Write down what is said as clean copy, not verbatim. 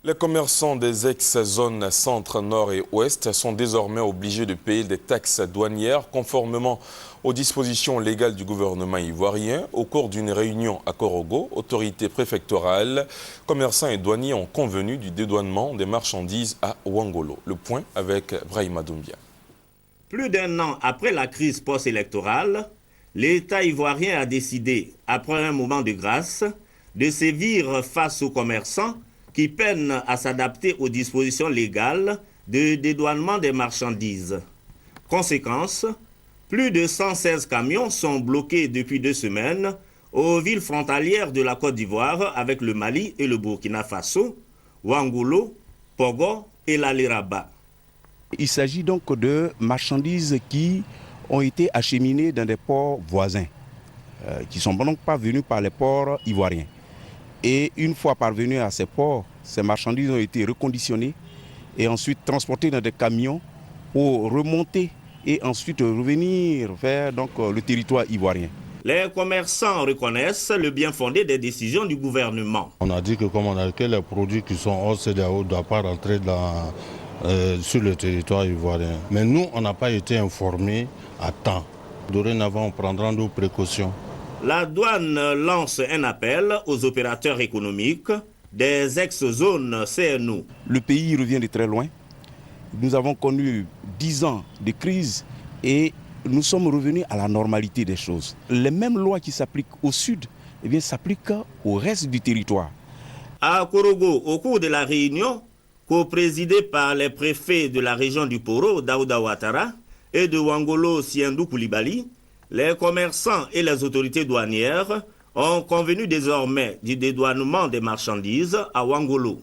Les commerçants des ex-zones centre, nord et ouest sont désormais obligés de payer des taxes douanières conformément aux dispositions légales du gouvernement ivoirien. Au cours d'une réunion à Korogo, autorités préfectorales, commerçants et douaniers ont convenu du dédouanement des marchandises à Ouangolo. Le point avec Brahima Doumbia. Plus d'un an après la crise post-électorale, l'État ivoirien a décidé, après un moment de grâce, de sévir face aux commerçants qui peinent à s'adapter aux dispositions légales de dédouanement des marchandises. Conséquence, plus de 116 camions sont bloqués depuis 2 semaines aux villes frontalières de la Côte d'Ivoire avec le Mali et le Burkina Faso, Ouangolo, Pogo et l'Aliraba. Il s'agit donc de marchandises qui ont été acheminées dans des ports voisins, qui ne sont donc pas venus par les ports ivoiriens. Et une fois parvenus à ces ports, ces marchandises ont été reconditionnées et ensuite transportées dans des camions pour remonter et ensuite revenir vers le territoire ivoirien. Les commerçants reconnaissent le bien fondé des décisions du gouvernement. On a dit que comme on a que les produits qui sont hors CEDEAO ne doivent pas rentrer sur le territoire ivoirien. Mais nous, on n'a pas été informés à temps. Dorénavant, on prendra nos précautions. La douane lance un appel aux opérateurs économiques des ex-zones CNO. Le pays revient de très loin. Nous avons connu 10 ans de crise et nous sommes revenus à la normalité des choses. Les mêmes lois qui s'appliquent au sud s'appliquent au reste du territoire. À Korogo, au cours de la réunion, co-présidée par les préfets de la région du Poro, Daouda Ouattara, et de Ouangolo, Siendou Koulibaly, les commerçants et les autorités douanières ont convenu désormais du dédouanement des marchandises à Ouangolo.